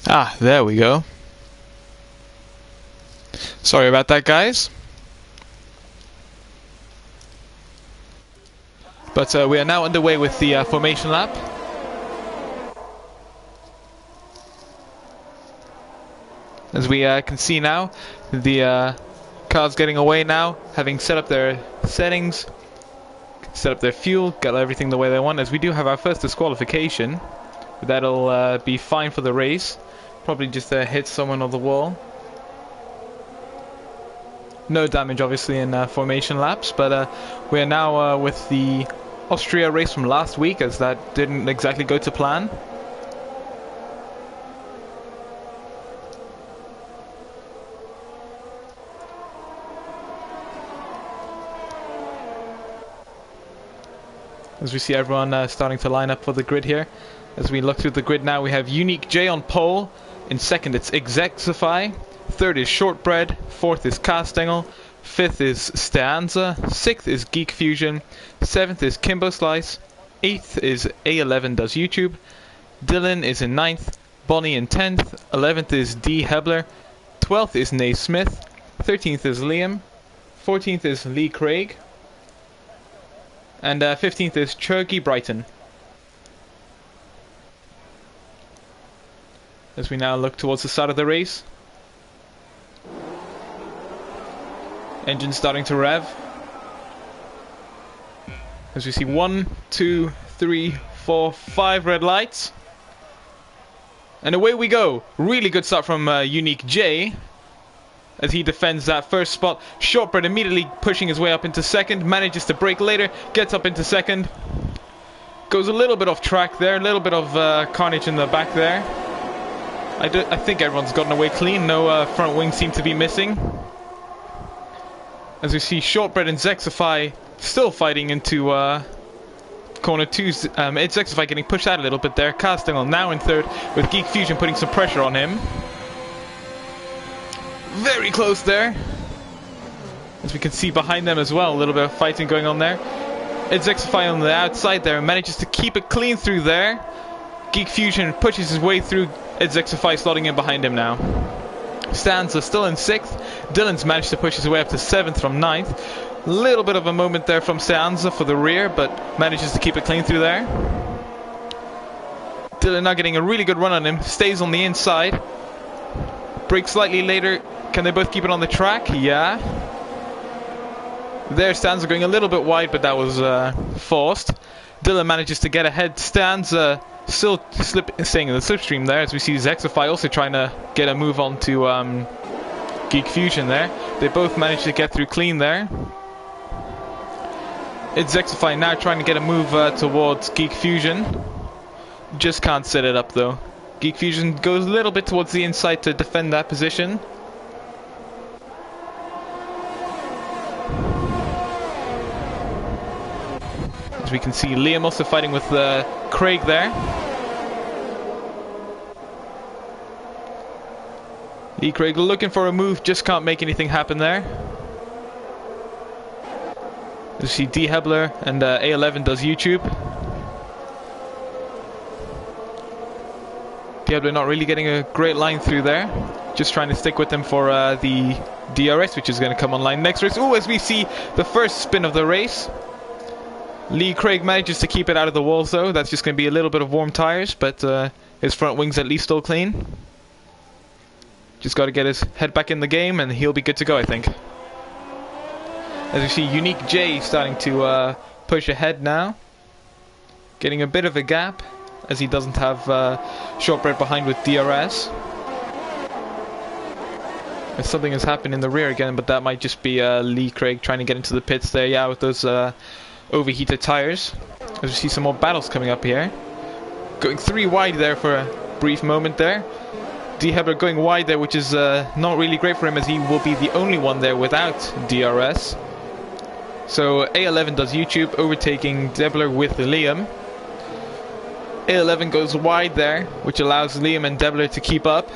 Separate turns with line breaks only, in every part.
Ah, there we go. Sorry about that, guys. But we are now underway with the formation lap. As we can see now, the car's getting away now, having set up their settings, set up their fuel, got everything the way they want. As we do have our first disqualification, but that'll be fine for the race. Probably just hit someone on the wall. No damage obviously in formation laps, but we are now with the Austria race from last week, as that didn't exactly go to plan. As we see everyone starting to line up for the grid here. As we look through the grid now, we have Unique J on pole. In second it's Exexify. Third is Shortbread. Fourth is Castangle. Fifth is Stanza. Sixth is Geek Fusion. Seventh is Kimbo Slice. Eighth is A11 Does YouTube. Dylan is in ninth. Bonnie in 10th. 11th is D Hebler. 12th is Nay Smith. 13th is Liam. 14th is Lee Craig. And 15th is Cherky Brighton. As we now look towards the start of the race. Engine starting to rev. As we see 1, 2, 3, 4, 5 red lights. And away we go. Really good start from Unique J, as he defends that first spot. Shortbread immediately pushing his way up into second. Manages to brake later. Gets up into second. Goes a little bit off track there. A little bit of carnage in the back there. I think everyone's gotten away clean. No front wings seem to be missing. As we see Shortbread and Zexify still fighting into corner 2. It's Zexify getting pushed out a little bit there. Castangle now in third, with Geek Fusion putting some pressure on him. Very close there. As we can see behind them as well, a little bit of fighting going on there. It's Zexify on the outside there, manages to keep it clean through there. Geek Fusion pushes his way through. It's Zexify slotting in behind him now. Stanza still in 6th. Dylan's managed to push his way up to 7th from 9th. Little bit of a moment there from Stanza for the rear, but manages to keep it clean through there. Dylan now getting a really good run on him. Stays on the inside. Brakes slightly later. Can they both keep it on the track? Yeah. There Stanza going a little bit wide, but that was forced. Dylan manages to get ahead. Stanza still staying in the slipstream there, as we see Zexify also trying to get a move on to Geek Fusion there. They both managed to get through clean there. It's Zexify now trying to get a move towards Geek Fusion. Just can't set it up though. Geek Fusion goes a little bit towards the inside to defend that position. As we can see Liam also fighting with Craig there. Lee Craig looking for a move, just can't make anything happen there. You see D Hebler and A11 Does YouTube. D Hebler not really getting a great line through there. Just trying to stick with them for the DRS, which is going to come online next race. Oh, as we see the first spin of the race. Lee Craig manages to keep it out of the walls though. That's just going to be a little bit of warm tires, but his front wing's at least still clean. Just got to get his head back in the game and he'll be good to go, I think. As we see Unique J starting to push ahead now. Getting a bit of a gap, as he doesn't have Shortbread behind with DRS. If something has happened in the rear again, but that might just be Lee Craig trying to get into the pits there, yeah, with those overheated tires. As we see some more battles coming up here. Going 3 wide there for a brief moment there. D Hebler going wide there, which is not really great for him, as he will be the only one there without DRS. So A11 Does YouTube overtaking Debler with Liam. A11 goes wide there, which allows Liam and Debler to keep up,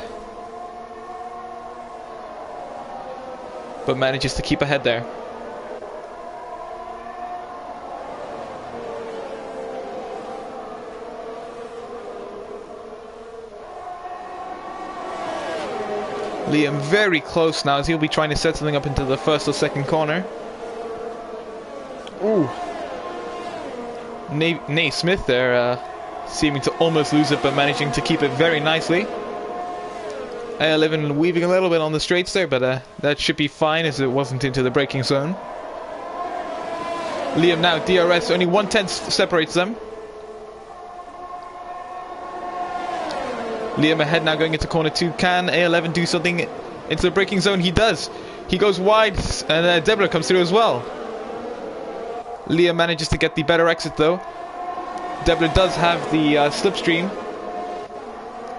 but manages to keep ahead there. Liam very close now as he'll be trying to set something up into the first or second corner. Ooh. Nay Smith there seeming to almost lose it but managing to keep it very nicely. A11 weaving a little bit on the straights there, but that should be fine as it wasn't into the braking zone. Liam now, DRS, only 1/10 separates them. Liam ahead now going into corner 2. Can A11 do something into the braking zone? He does. He goes wide and Debler comes through as well. Liam manages to get the better exit though. Debler does have the slipstream.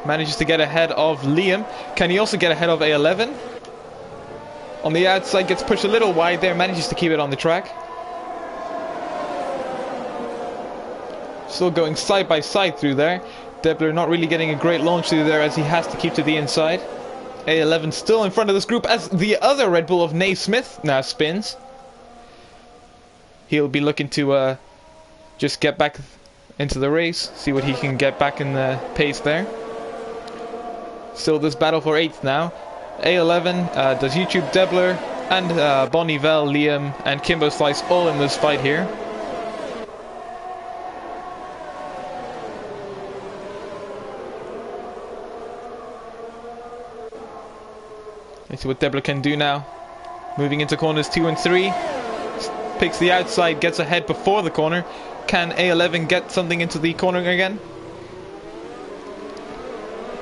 Manages to get ahead of Liam. Can he also get ahead of A11? On the outside, gets pushed a little wide there. Manages to keep it on the track. Still going side by side through there. Debler not really getting a great launch through there as he has to keep to the inside. A11 still in front of this group as the other Red Bull of Nay Smith now spins. He'll be looking to just get back into the race. See what he can get back in the pace there. Still this battle for 8th now. A11 does YouTube, Debler and Bonneville, Liam and Kimbo Slice all in this fight here. Let's see what Debler can do now. Moving into corners 2 and 3. Picks the outside, gets ahead before the corner. Can A11 get something into the corner again?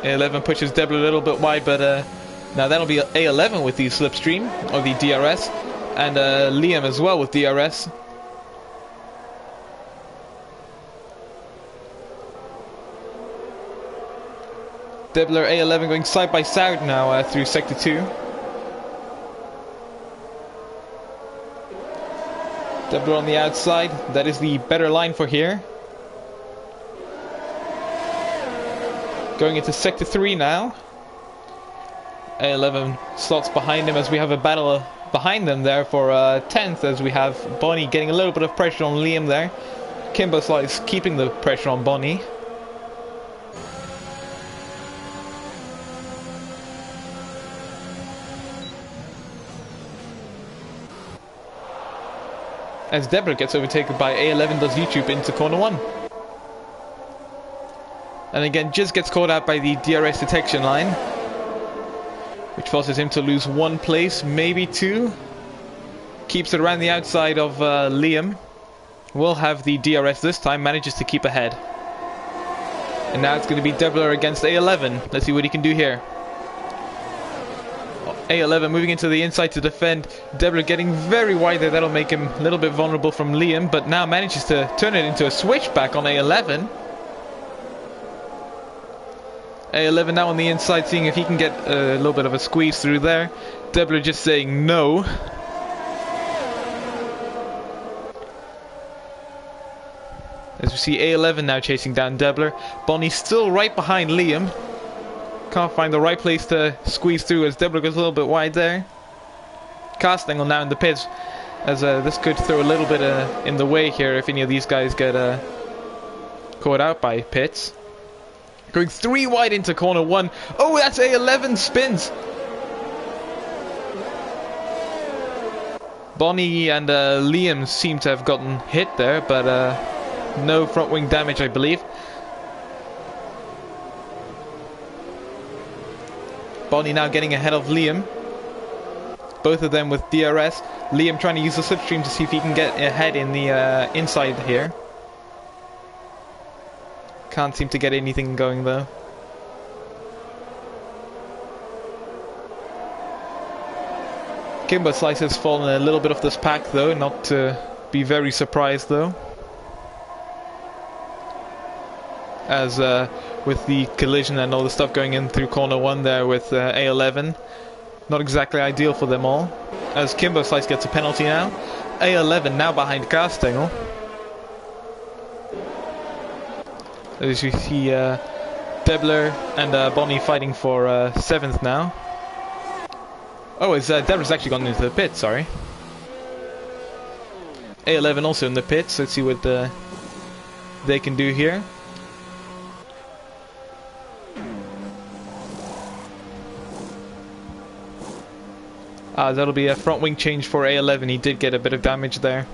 A11 pushes Debler a little bit wide, but now that'll be A11 with the slipstream, or the DRS, and Liam as well with DRS. Debler, A11 going side by side now through sector 2. Debler on the outside, that is the better line for here. Going into sector 3 now. A11 slots behind him as we have a battle behind them there for 10th, as we have Bonnie getting a little bit of pressure on Liam there. Kimbo Slice keeping the pressure on Bonnie. As Debler gets overtaken by A11 does YouTube into corner 1. And again just gets caught out by the DRS detection line, which forces him to lose 1 place, maybe 2. Keeps it around the outside of Liam. Will have the DRS this time, manages to keep ahead. And now it's going to be Debler against A11. Let's see what he can do here. A11 moving into the inside to defend. Debler getting very wide there. That'll make him a little bit vulnerable from Liam, but now manages to turn it into a switchback on A11. A11 now on the inside, seeing if he can get a little bit of a squeeze through there. Debler just saying no. As we see A11 now chasing down Debler. Bonnie still right behind Liam. Can't find the right place to squeeze through as Debler goes a little bit wide there. Castangle now in the pits, as this could throw a little bit in the way here if any of these guys get caught out by pits. Going 3 wide into corner 1. Oh, that's A11 spins. Bonnie and Liam seem to have gotten hit there, but no front wing damage, I believe. Bonnie now getting ahead of Liam. Both of them with DRS. Liam trying to use the slipstream to see if he can get ahead in the inside here. Can't seem to get anything going though. Kimbo Slice has fallen a little bit off this pack though, not to be very surprised though. As with the collision and all the stuff going in through corner 1 there with A11. Not exactly ideal for them all. As Kimbo Slice gets a penalty now. A11 now behind Castangle. As you see Debler and Bonnie fighting for 7th now. Oh, Debler's actually gone into the pit, sorry. A11 also in the pits. Let's see what they can do here. That'll be a front wing change for A11. He did get a bit of damage there.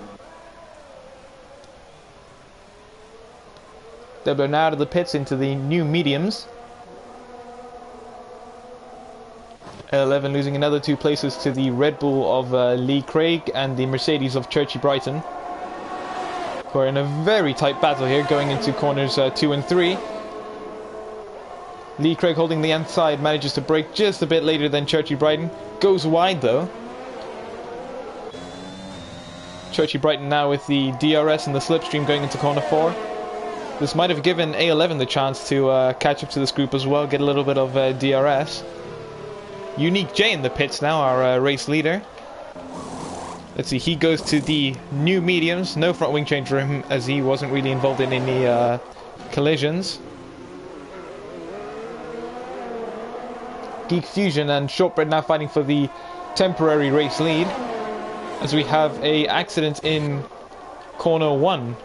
Debler now out of the pits into the new mediums. A11 losing another 2 places to the Red Bull of Lee Craig and the Mercedes of Churchy Brighton. We're in a very tight battle here going into corners 2 and 3. Lee Craig holding the inside, manages to break just a bit later than Churchy Brighton. Goes wide though. Churchy Brighton now with the DRS and the slipstream going into corner 4. This might have given A11 the chance to catch up to this group as well, get a little bit of DRS. Unique J in the pits now, our race leader. Let's see, he goes to the new mediums. No front wing change for him as he wasn't really involved in any collisions. Geek Fusion and Shortbread now fighting for the temporary race lead, as we have a accident in corner 1.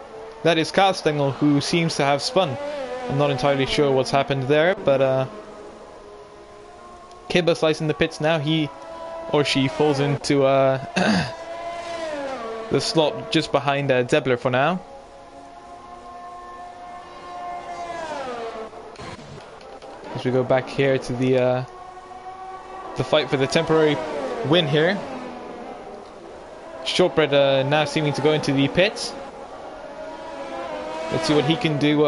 That is Carstengel, who seems to have spun. I'm not entirely sure what's happened there, but Kimber Slice in the pits now. He or she falls into the slot just behind Debler for now. As we go back here to the fight for the temporary win here. Shortbread now seeming to go into the pits. Let's see what he can do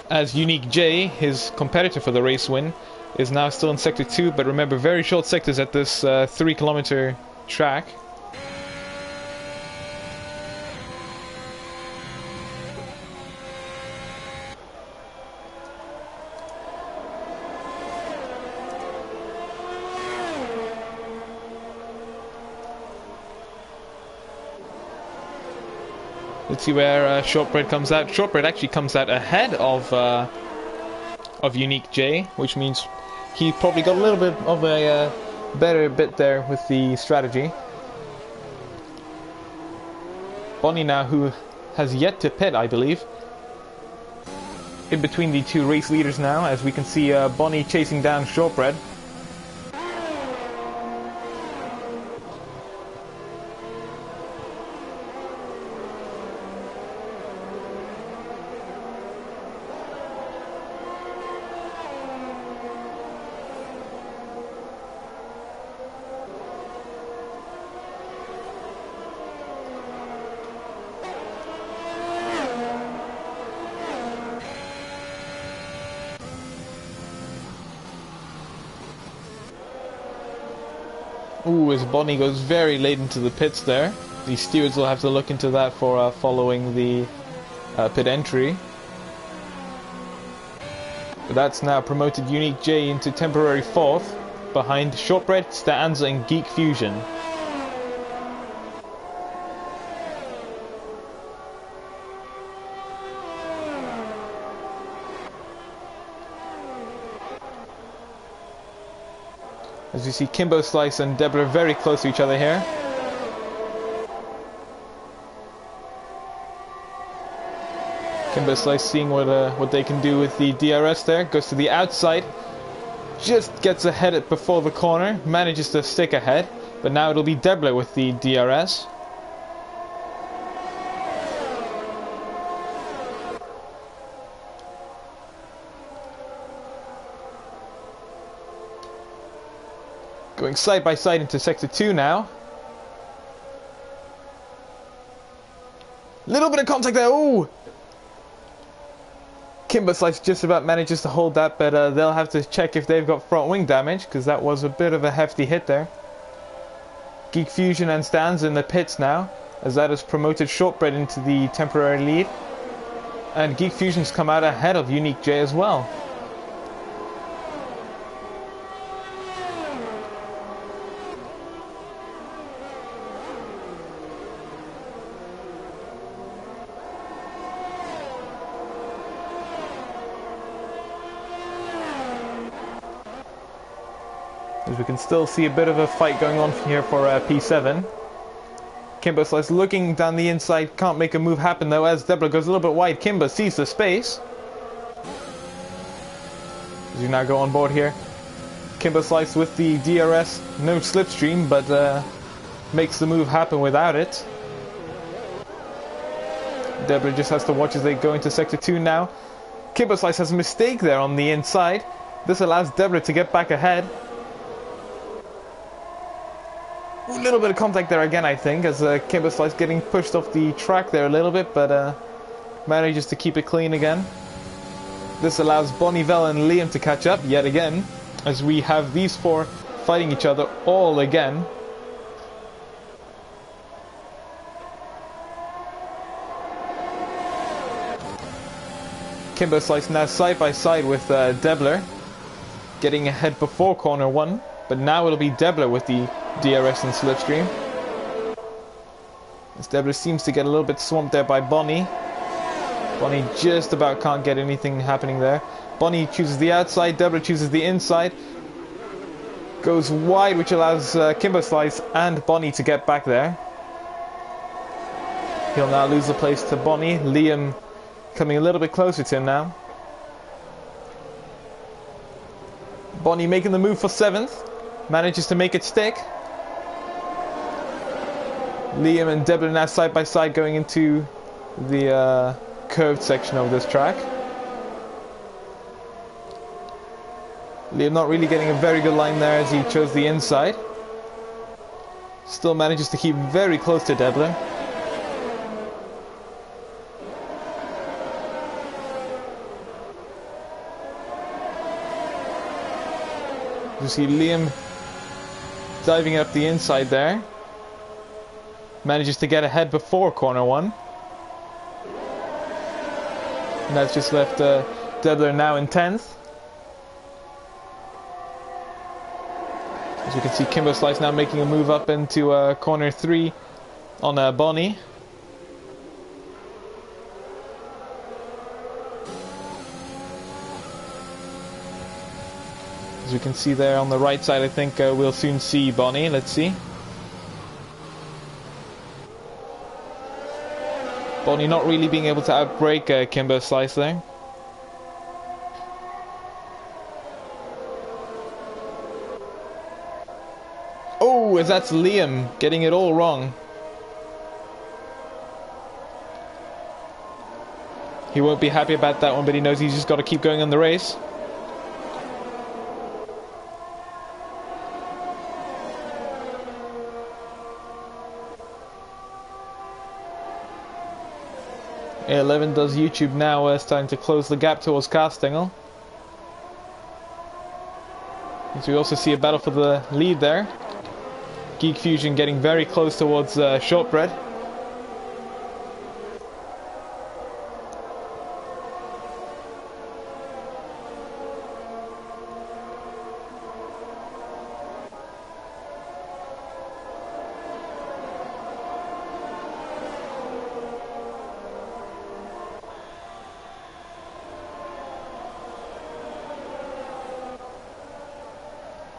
as Unique J, his competitor for the race win, is now still in sector 2, but remember, very short sectors at this 3-kilometer track. Let's see where Shortbread comes out. Shortbread actually comes out ahead of Unique J, which means he probably got a little bit of a better bit there with the strategy. Bonnie now, who has yet to pit, I believe, in between the 2 race leaders now, as we can see Bonnie chasing down Shortbread. Ooh, as Bonnie goes very late into the pits there. The stewards will have to look into that for following the pit entry. But that's now promoted Unique J into temporary 4th, behind Shortbread, Stanza and Geek Fusion. As you see Kimbo Slice and Debler very close to each other here. Kimbo Slice seeing what they can do with the DRS there. Goes to the outside. Just gets ahead before the corner. Manages to stick ahead. But now it'll be Debler with the DRS. Going side by side into sector 2 now. Little bit of contact there. Ooh! Kimber Slice just about manages to hold that, but they'll have to check if they've got front wing damage, because that was a bit of a hefty hit there. Geek Fusion and Stans in the pits now, as that has promoted Shortbread into the temporary lead. And Geek Fusion's come out ahead of Unique J as well. As we can still see a bit of a fight going on here for P7. Kimber Slice looking down the inside, can't make a move happen though, as Debler goes a little bit wide. Kimber sees the space. As you now go on board here. Kimber Slice with the DRS, no slipstream, but makes the move happen without it. Deborah just has to watch as they go into Sector 2 now. Kimber Slice has a mistake there on the inside. This allows Deborah to get back ahead. A little bit of contact there again, I think, as Kimber Slice getting pushed off the track there a little bit, but manages to keep it clean again. This allows Bonnivel and Liam to catch up yet again, as we have these four fighting each other all again. Kimber Slice now side by side with Debler, getting ahead before corner 1, but now it'll be Debler with the DRS and slipstream. As Debler seems to get a little bit swamped there by Bonnie. Bonnie just about can't get anything happening there. Bonnie chooses the outside, Debler chooses the inside. Goes wide, which allows Kimber Slice and Bonnie to get back there. He'll now lose the place to Bonnie. Liam coming a little bit closer to him now. Bonnie making the move for 7th. Manages to make it stick. Liam and Debler now side by side going into the curved section of this track. Liam not really getting a very good line there as he chose the inside. Still manages to keep very close to Debler. You see Liam diving up the inside there. Manages to get ahead before corner 1. And that's just left Debler now in 10th. As you can see, Kimber Slice now making a move up into corner 3 on Bonnie. As we can see there on the right side, I think we'll soon see Bonnie. Let's see. Bonnie not really being able to outbrake Kimber Slice there. Oh, as that's Liam getting it all wrong. He won't be happy about that one, but he knows he's just got to keep going on the race. A11 does YouTube now, starting to close the gap towards Carstingle. As we also see a battle for the lead there. Geek Fusion getting very close towards Shortbread.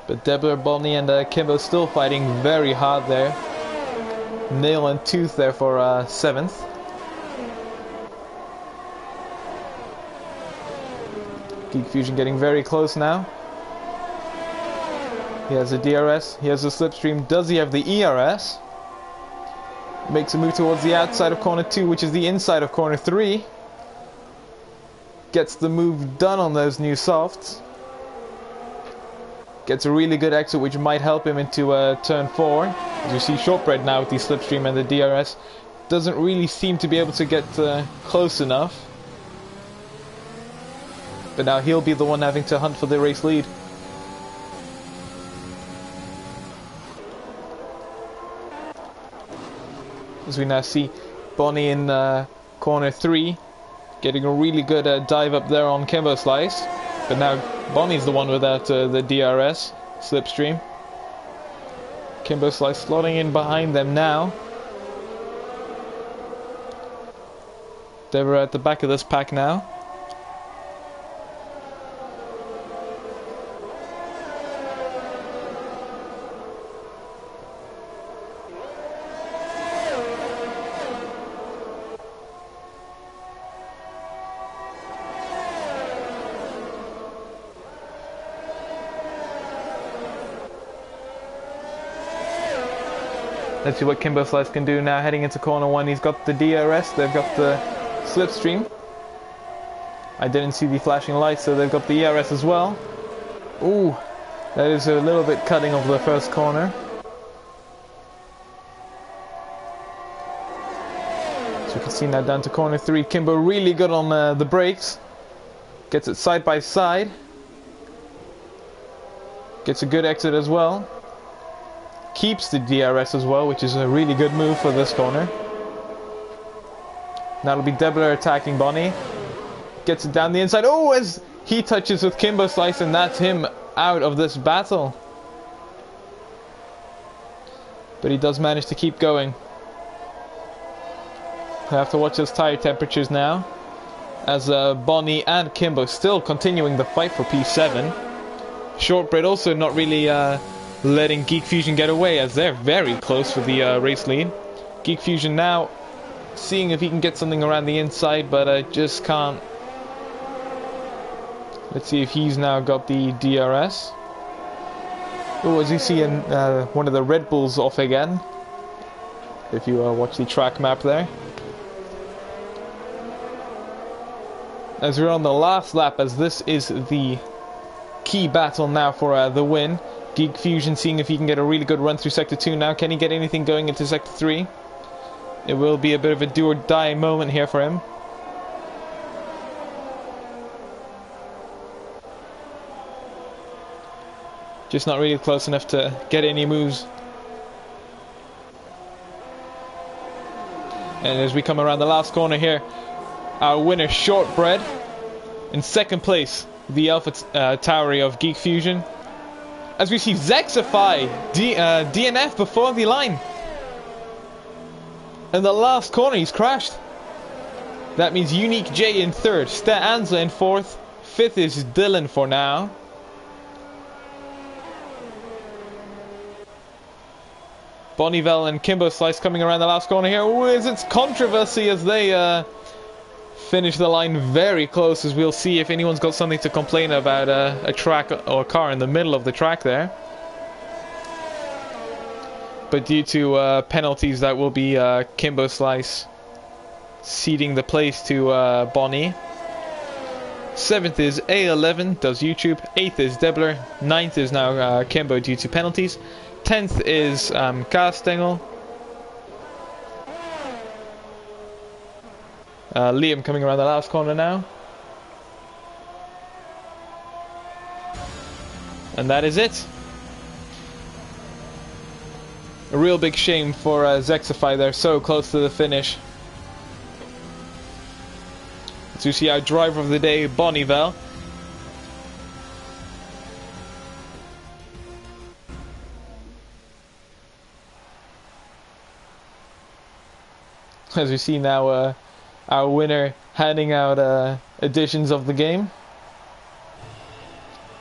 But Debler, Bonnie and Kimbo still fighting very hard there. Nail and tooth there for 7th. Geek Fusion getting very close now. He has a DRS, he has a slipstream. Does he have the ERS? Makes a move towards the outside of corner 2, which is the inside of corner 3. Gets the move done on those new softs. Gets a really good exit, which might help him into turn 4. As you see, Shortbread now with the slipstream and the DRS doesn't really seem to be able to get close enough. But now he'll be the one having to hunt for the race lead. As we now see Bonnie in corner 3 getting a really good dive up there on Kimbo Slice. But now Bonnie's the one without the DRS slipstream. Kimbo Slice slotting in behind them now. They were at the back of this pack now. Let's see what Kimbo Slice can do now heading into corner 1. He's got the DRS, they've got the slipstream. I didn't see the flashing lights, so they've got the ERS as well. Ooh, that is a little bit cutting of the first corner. So you can see now down to corner 3. Kimbo really good on the brakes. Gets it side by side. Gets a good exit as well. Keeps the DRS as well, which is a really good move for this corner. Now it'll be Debler attacking Bonnie. Gets it down the inside. Oh, as he touches with Kimbo Slice, and that's him out of this battle. But he does manage to keep going. I have to watch those tire temperatures now, as Bonnie and Kimbo still continuing the fight for P7. Shortbread also not really letting Geek Fusion get away, as they're very close for the race lead. Geek Fusion now seeing if he can get something around the inside, but just can't. Let's see if he's now got the DRS. Oh, as you see in one of the Red Bulls off again, if you watch the track map there. As we're on the last lap, as this is the key battle now for the win. Geek Fusion seeing if he can get a really good run through Sector 2 now. Can he get anything going into Sector 3? It will be a bit of a do or die moment here for him. Just not really close enough to get any moves. And as we come around the last corner here, our winner Shortbread in second place, the Alpha Tauri of Geek Fusion. As we see Zexify DNF before the line. In the last corner he's crashed. That means Unique J in third, Stanza in fourth, fifth is Dylan for now. Bonneville and Kimbo Slice coming around the last corner here. Oh, it's controversy as they finish the line very close, as we'll see if anyone's got something to complain about a track or a car in the middle of the track there. But due to penalties, that will be Kimbo Slice ceding the place to Bonnie. 7th is A11, does YouTube. 8th is Debler. 9th is now Kimbo due to penalties. 10th is Kastengel. Liam coming around the last corner now. And that is it. A real big shame for Zexify, they're so close to the finish. So you see our driver of the day, Bonneville. As we see now our winner handing out editions of the game.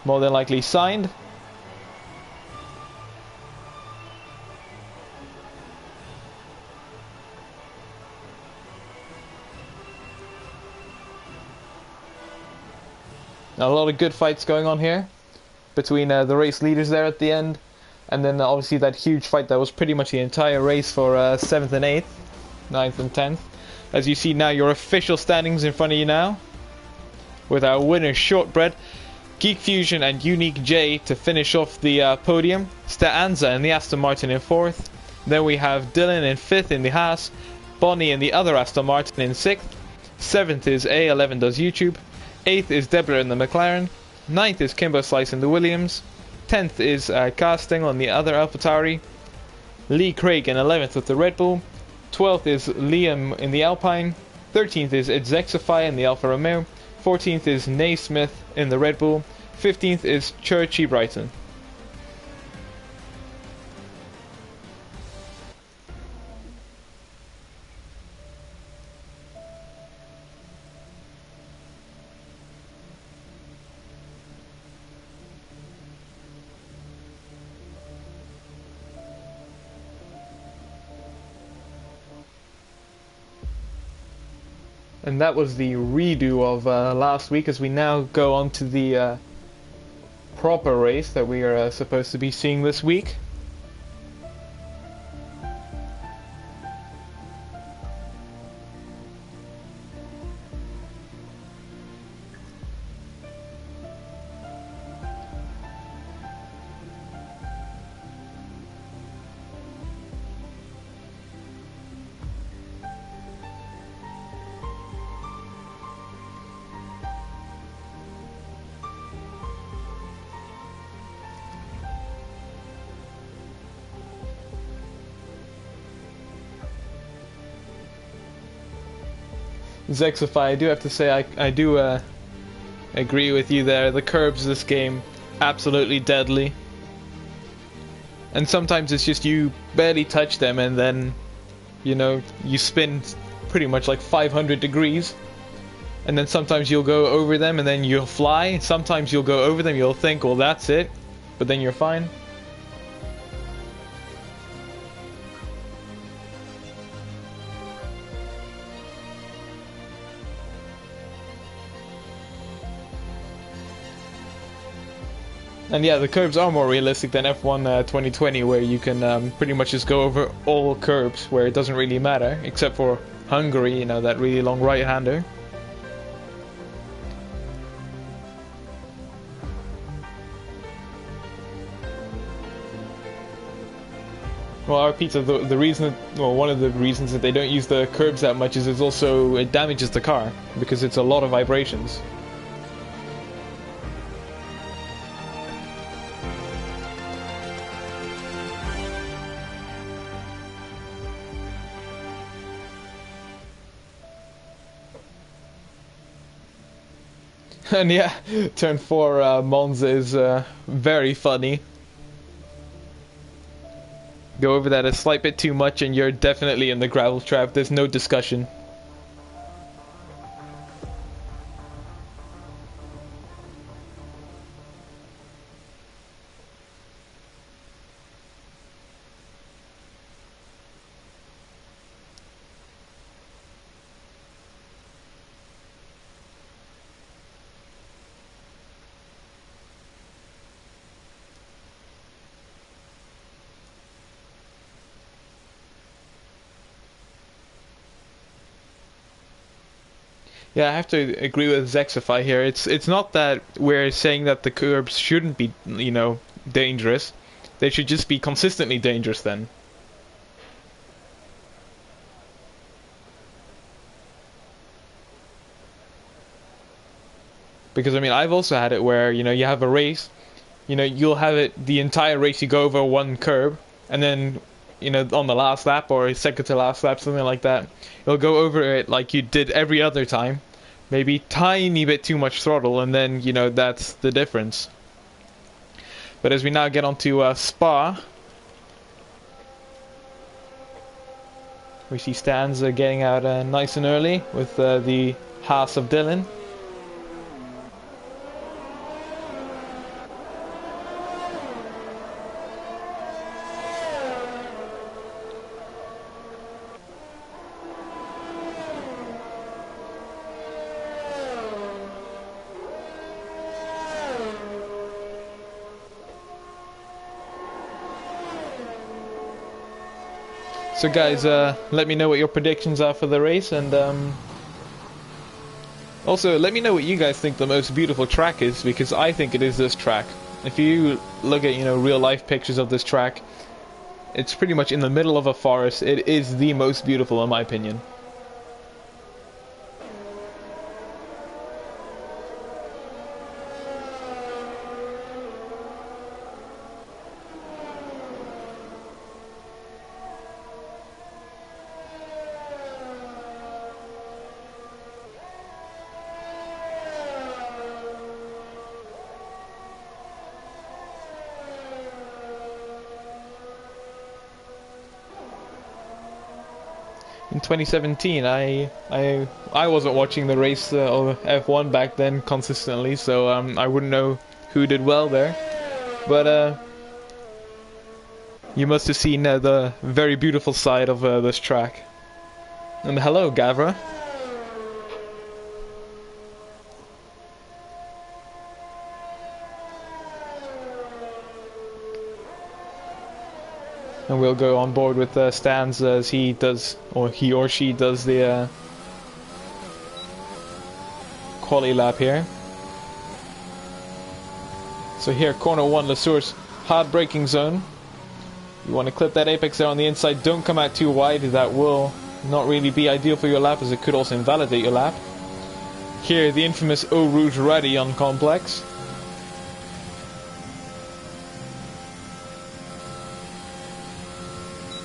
More than likely signed. A lot of good fights going on here between the race leaders there at the end, and then obviously that huge fight that was pretty much the entire race for 7th and 8th, 9th and 10th. As you see now, your official standings in front of you now, with our winners Shortbread, Geek Fusion and Unique J to finish off the podium, Stanza and the Aston Martin in 4th, then we have Dylan in 5th in the Haas, Bonnie and the other Aston Martin in 6th, 7th is A11 does YouTube, 8th is Debra in the McLaren, 9th is Kimbo Slice in the Williams, 10th is Kastengel and the other AlphaTauri, Lee Craig in 11th with the Red Bull, 12th is Liam in the Alpine, 13th is Zexify in the Alfa Romeo, 14th is Naismith in the Red Bull, 15th is Churchy Brighton. And that was the redo of last week, as we now go on to the proper race that we are supposed to be seeing this week. Zexify, I do have to say I do agree with you there. The curbs this game, absolutely deadly. And sometimes it's just you barely touch them and then, you know, you spin pretty much like 500 degrees. And then sometimes you'll go over them and then you'll fly. Sometimes you'll go over them, you'll think, well, that's it. But then you're fine. And yeah, the curbs are more realistic than F1 2020, where you can pretty much just go over all curbs, where it doesn't really matter, except for Hungary, you know, that really long right-hander. Well, our pizza, the reason, well, one of the reasons that they don't use the curbs that much is it damages the car, because it's a lot of vibrations. And yeah, turn 4 Monza is very funny. Go over that a slight bit too much and you're definitely in the gravel trap, there's no discussion. Yeah, I have to agree with Zexify here. It's not that we're saying that the curbs shouldn't be, you know, dangerous. They should just be consistently dangerous then. Because I mean, I've also had it where, you know, you have a race, you know, you'll have it the entire race you go over one curb, and then, you know, on the last lap or second to last lap, something like that, you'll go over it like you did every other time, maybe tiny bit too much throttle, and then, you know, that's the difference. But as we now get onto Spa, we see Stans getting out nice and early with the Haas of Dylan. So guys, let me know what your predictions are for the race, and also let me know what you guys think the most beautiful track is, because I think it is this track. If you look at, you know, real life pictures of this track, it's pretty much in the middle of a forest. It is the most beautiful in my opinion. In 2017, I wasn't watching the race of F1 back then consistently, so I wouldn't know who did well there. But you must have seen the very beautiful side of this track. And hello, Gavra. And we'll go on board with Stans as he does, or he or she does the quali lap here. So here, corner 1, Le Source, hard braking zone. You want to clip that apex there on the inside, don't come out too wide, that will not really be ideal for your lap, as it could also invalidate your lap. Here, the infamous Eau Rouge Ready on complex.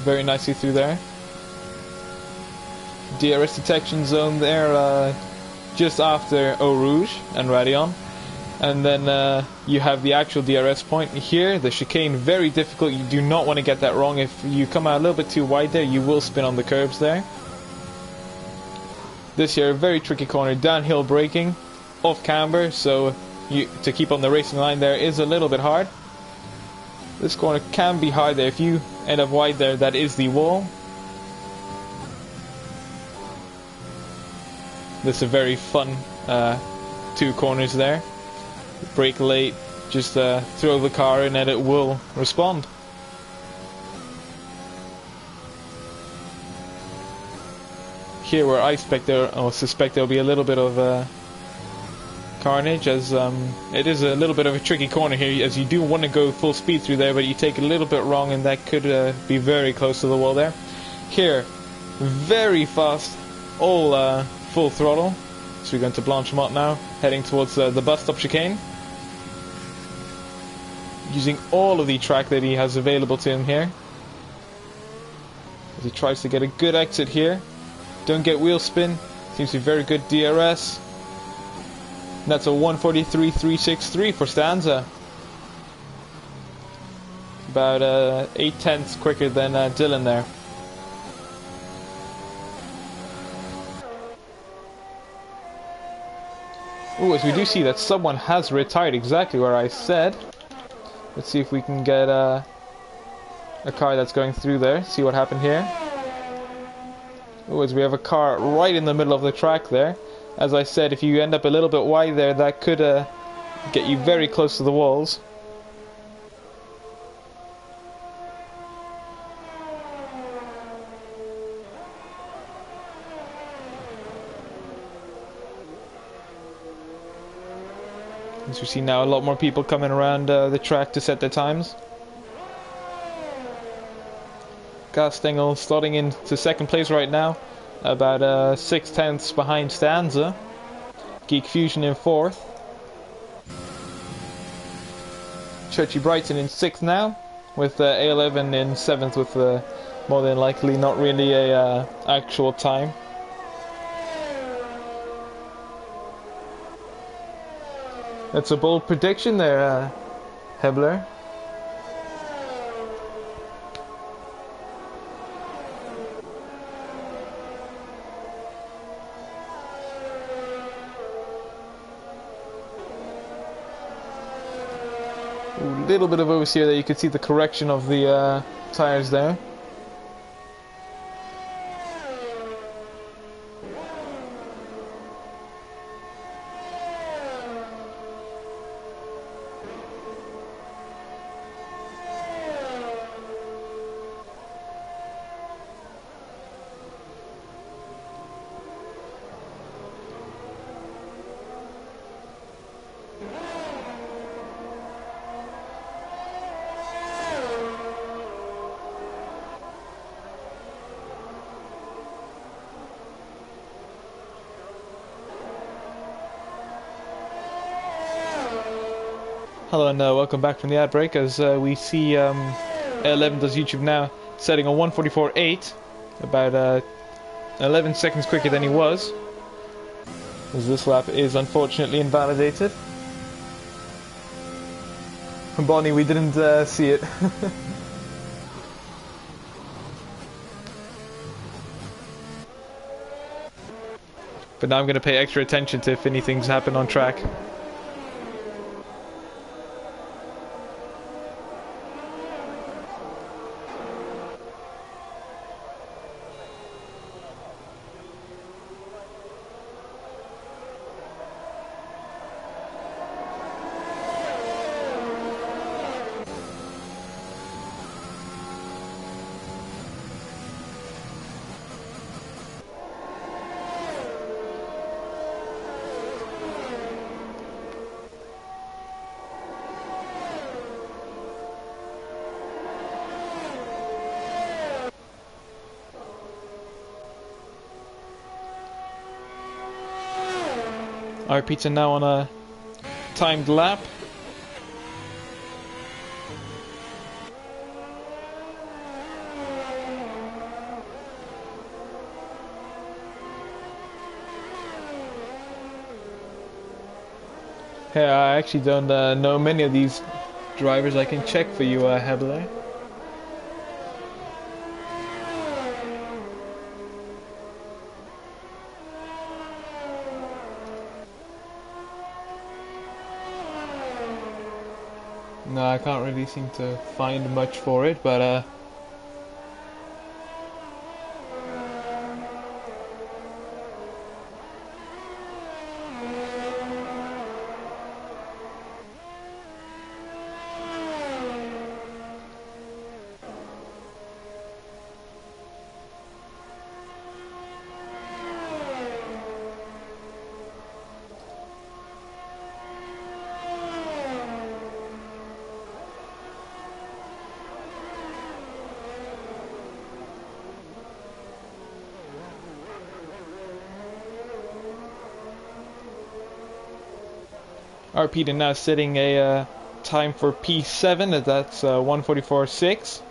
Very nicely through there. DRS detection zone there, just after Eau Rouge and Radion. And then you have the actual DRS point here. The chicane, very difficult. You do not want to get that wrong. If you come out a little bit too wide there, you will spin on the curbs there. This here, very tricky corner, downhill braking, off camber, so to keep on the racing line there is a little bit hard. This corner can be hard there. If you end up wide there, that is the wall. This is a very fun two corners there. Brake late, just throw the car in and it will respond. Here where I suspect there will be a little bit of carnage, as it is a little bit of a tricky corner here, as you do want to go full speed through there, but you take a little bit wrong and that could be very close to the wall there. Here, very fast, all full throttle. So we're going to Blanchemont now, heading towards the bus stop chicane. Using all of the track that he has available to him here. As he tries to get a good exit here. Don't get wheel spin. Seems to be very good DRS. And that's a 1:43.363 for Stanza. About 8/10 quicker than Dylan there. Ooh, as we do see that someone has retired exactly where I said. Let's see if we can get a car that's going through there. See what happened here. Ooh, as we have a car right in the middle of the track there. As I said, if you end up a little bit wide there, that could get you very close to the walls. As we see now, a lot more people coming around the track to set their times. Gastengel slotting into second place right now, about 6/10 behind Stanza. Geek Fusion in fourth. Churchy Brighton in sixth now, with A11 in seventh, with more than likely not really a actual time. That's a bold prediction there, Hebler. A little bit of oversteer there. You could see the correction of the tires there. Hello and welcome back from the ad break. As we see 11 does YouTube now, setting a 1:44.8, about 11 seconds quicker than he was, as this lap is unfortunately invalidated. From Bonnie, we didn't see it. But now I'm going to pay extra attention to if anything's happened on track. Our pizza now on a timed lap. Hey, I actually don't know many of these drivers. I can check for you, Hebler. No, I can't really seem to find much for it, but our Peter now setting a time for P7, that's 1:44.6.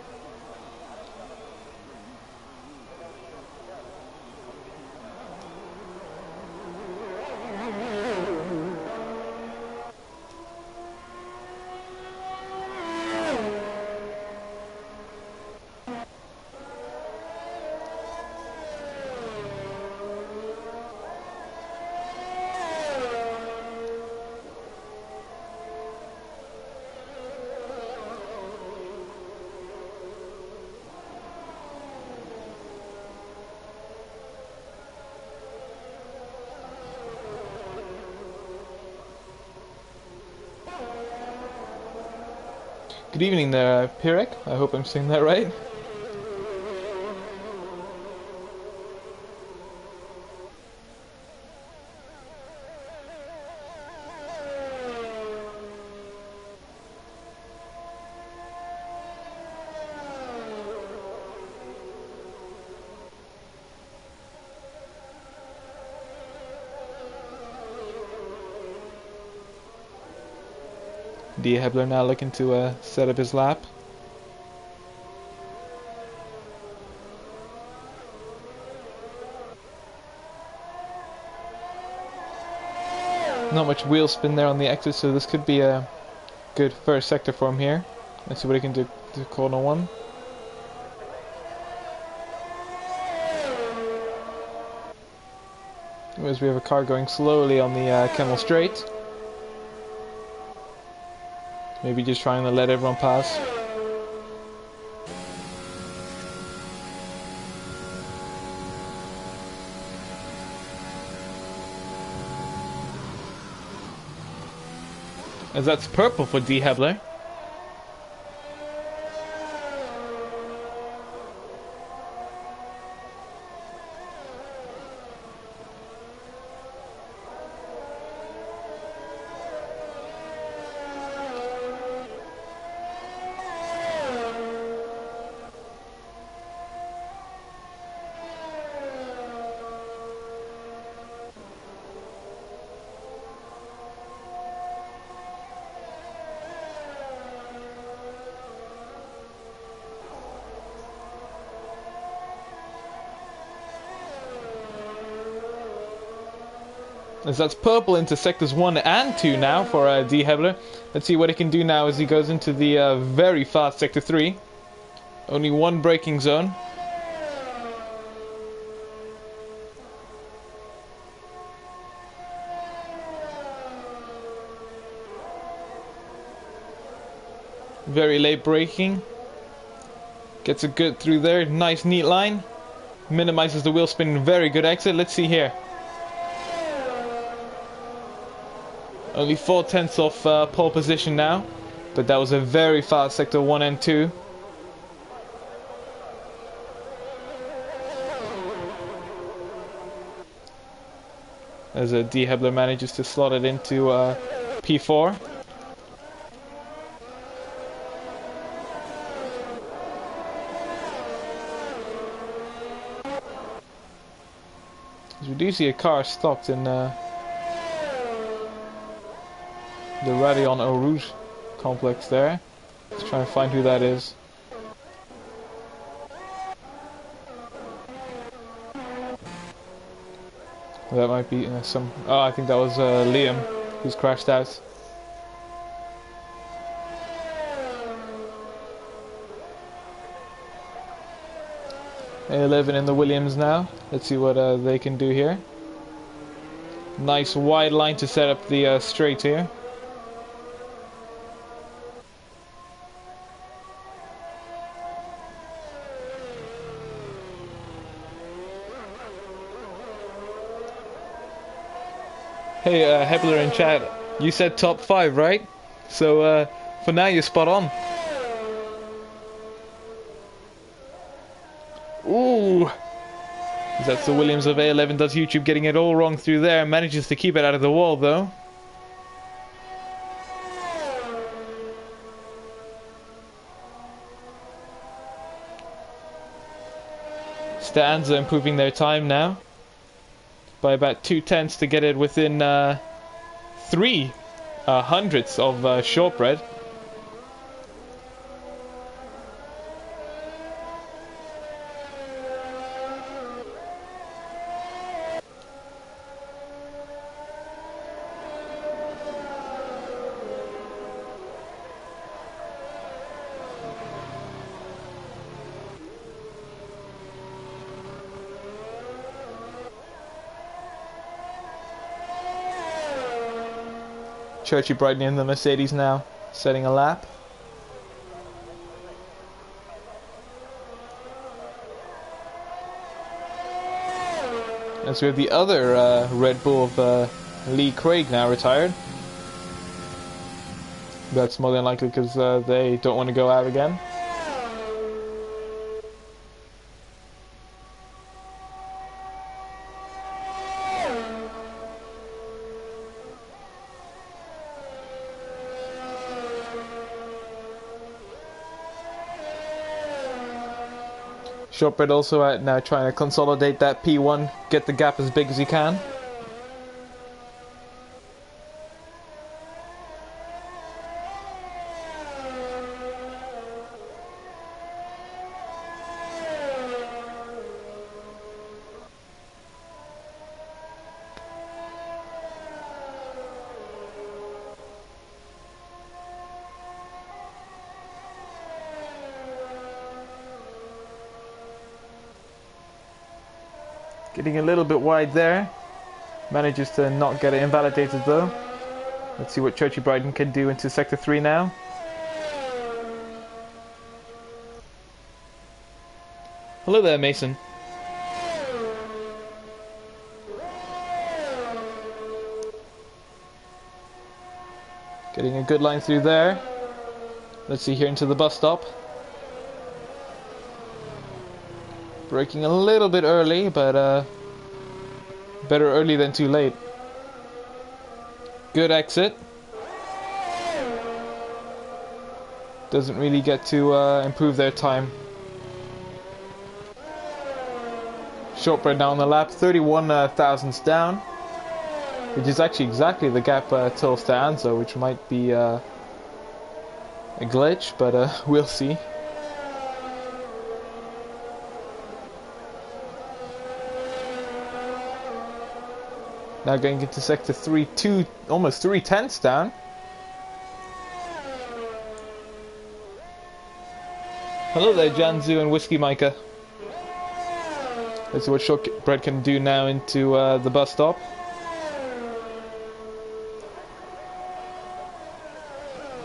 Good evening there, Pirek. I hope I'm saying that right. D. Hebler now looking to set up his lap. Not much wheel spin there on the exit, so this could be a good first sector for him here. Let's see what he can do to corner one. As we have a car going slowly on the Kemmel Straight. Maybe just trying to let everyone pass. As that's purple for D. Hebler. As that's purple into sectors 1 and 2 now for D. Hebler. Let's see what he can do now as he goes into the very fast sector 3. Only one braking zone. Very late braking. Gets a good through there. Nice neat line. Minimizes the wheel spin. Very good exit. Let's see here. Only 4/10 off pole position now, but that was a very fast sector 1 and 2. As D. Hebler manages to slot it into P4. As we do see a car stopped in the Radion Eau Rouge complex there. Let's try and find who that is. That might be some... Oh, I think that was Liam who's crashed out. A11 in the Williams now. Let's see what they can do here. Nice wide line to set up the straight here. Hey, Hebler in chat, you said top 5, right? So, for now, you're spot on. Ooh! That's the Williams of A11, does YouTube getting it all wrong through there. Manages to keep it out of the wall, though. Stanza improving their time now by about 2/10 to get it within 3 hundredths of Shortbread. Churchy Brighton in the Mercedes now, setting a lap. As we have the other Red Bull of Lee Craig now retired. That's more than likely because they don't want to go out again. Shortbread also out now trying to consolidate that P1, get the gap as big as he can. Getting a little bit wide there. Manages to not get it invalidated though. Let's see what Churchy Brighton can do into Sector 3 now. Hello there, Mason. Getting a good line through there. Let's see here into the bus stop. Braking a little bit early, but better early than too late. Good exit. Doesn't really get to improve their time. Shortbread now on the lap, 31 thousandths down, which is actually exactly the gap till Stanza, which might be a glitch, but we'll see. Now going into Sector 3, almost 3/10 down. Hello there, Janzu and Whiskey Micah. Let's see what Shortbread can do now into the bus stop.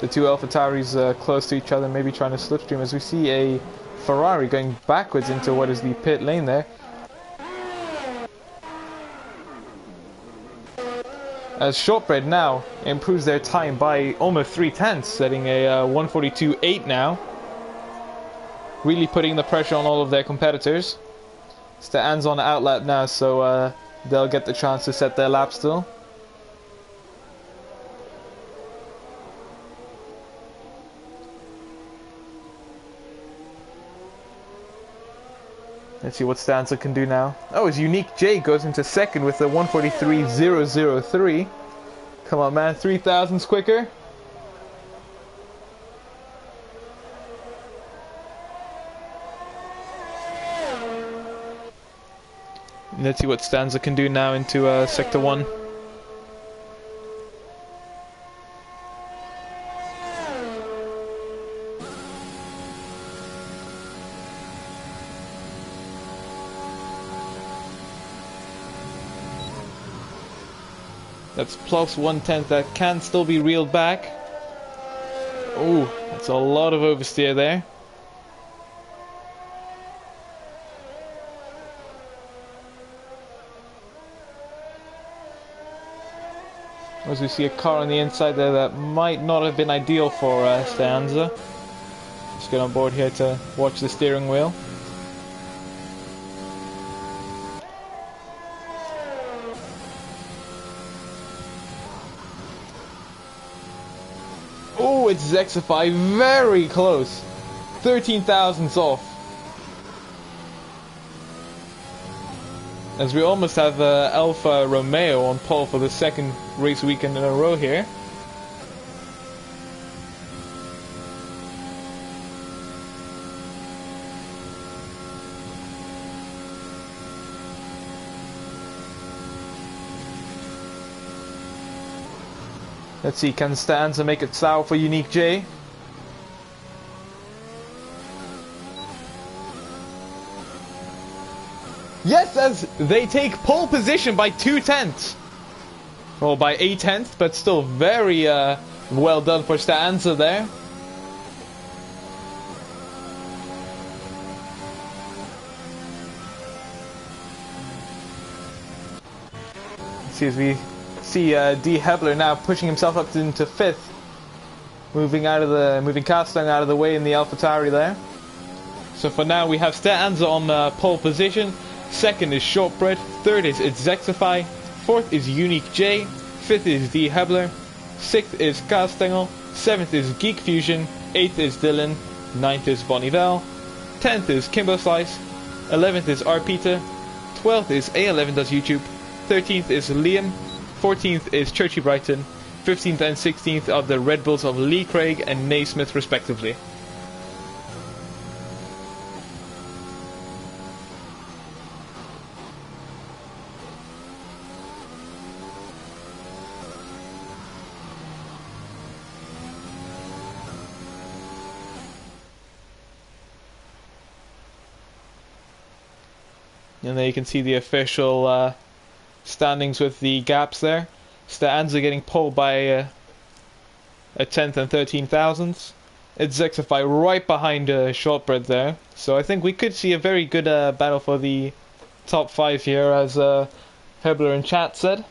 The two AlphaTauris close to each other, maybe trying to slipstream, as we see a Ferrari going backwards into what is the pit lane there. As Shortbread now improves their time by almost 3/10, setting a 1:42.8 now. Really putting the pressure on all of their competitors. Stan's on the outlap now, so they'll get the chance to set their lap still. Let's see what Stanza can do now. Oh, his Unique J goes into second with a 1:43.003. Come on, man, 3 thousandths quicker. Let's see what Stanza can do now into Sector 1. That's plus 1/10. That can still be reeled back. Oh, that's a lot of oversteer there. As we see a car on the inside there that might not have been ideal for Stanza. Let's get on board here to watch the steering wheel. Oh, it's Zexify, very close. 13 thousandths off. As we almost have Alfa Romeo on pole for the second race weekend in a row here. Let's see, can Stanza make it sour for Unique J? Yes, as they take pole position by 2/10. Well, by 1/10, but still very well done for Stanza there. Let's see as we see D. Hebler now pushing himself up into 5th, moving Castang out of the way in the AlphaTauri there. So for now we have Stanza on pole position. 2nd is Shortbread, 3rd is Zexify, 4th is Unique J, 5th is D. Hebler, 6th is Castengel, 7th is Geek Fusion, 8th is Dylan, 9th is Bonneville, 10th is Kimbo Slice, 11th is Arpita, 12th is A11 Does YouTube, 13th is Liam, 14th is Churchy Brighton, 15th and 16th are the Red Bulls of Lee Craig and Naismith respectively. And there you can see the official standings with the gaps there. Stanza getting pulled by a 10th and 13 thousandths. It's Zexify right behind Shortbread there. So I think we could see a very good battle for the top 5 here, as Hebler in chat said.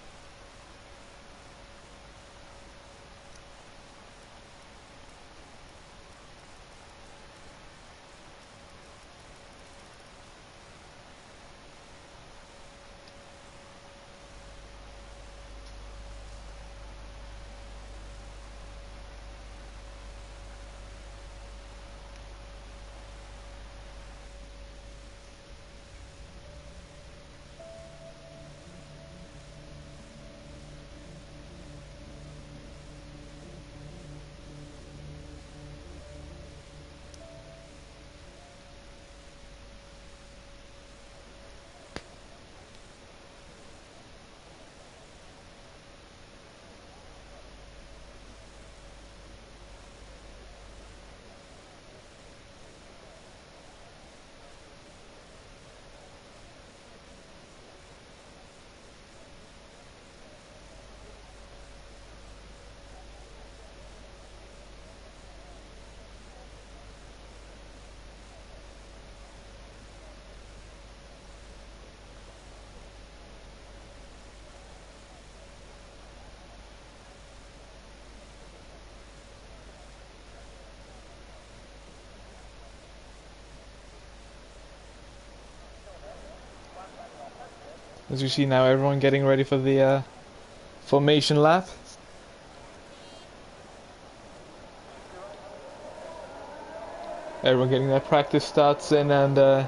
As you see now, everyone getting ready for the formation lap. Everyone getting their practice starts in and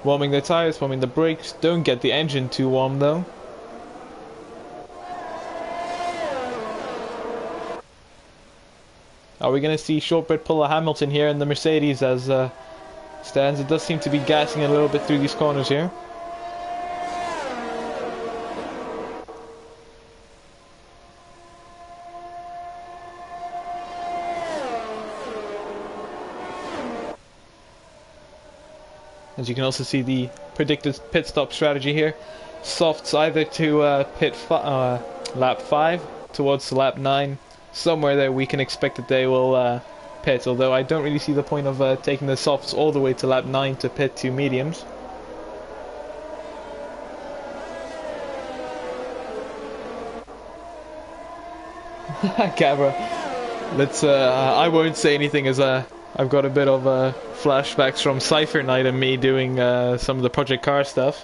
warming their tires, warming the brakes. Don't get the engine too warm though. Are we going to see Shortbread pull a Hamilton here in the Mercedes as Stanza does seem to be gassing a little bit through these corners here. As you can also see the predicted pit stop strategy here. Softs either to lap 5 towards lap 9. Somewhere there we can expect that they will pit, although I don't really see the point of taking the softs all the way to lap 9 to pit 2 mediums. Gavra, let's I won't say anything as I've got a bit of flashbacks from Cypher Night and me doing some of the Project Car stuff.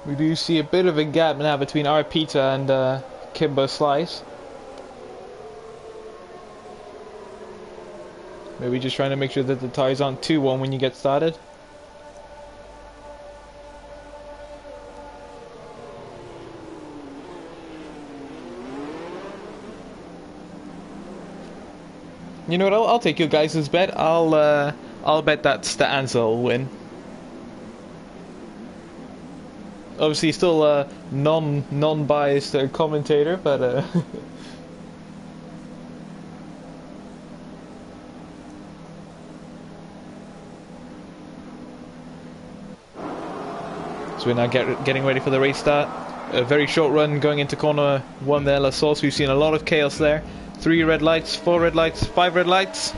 We do see a bit of a gap now between our Pita and Kimbo Slice. Maybe just trying to make sure that the tires aren't too warm when you get started. You know what? I'll take your guys' bet. I'll bet that Stanza will win. Obviously, still a non-biased commentator, but so we're now getting ready for the race start. A very short run going into corner 1 there, La Source. We've seen a lot of chaos there. 3 red lights, 4 red lights, 5 red lights.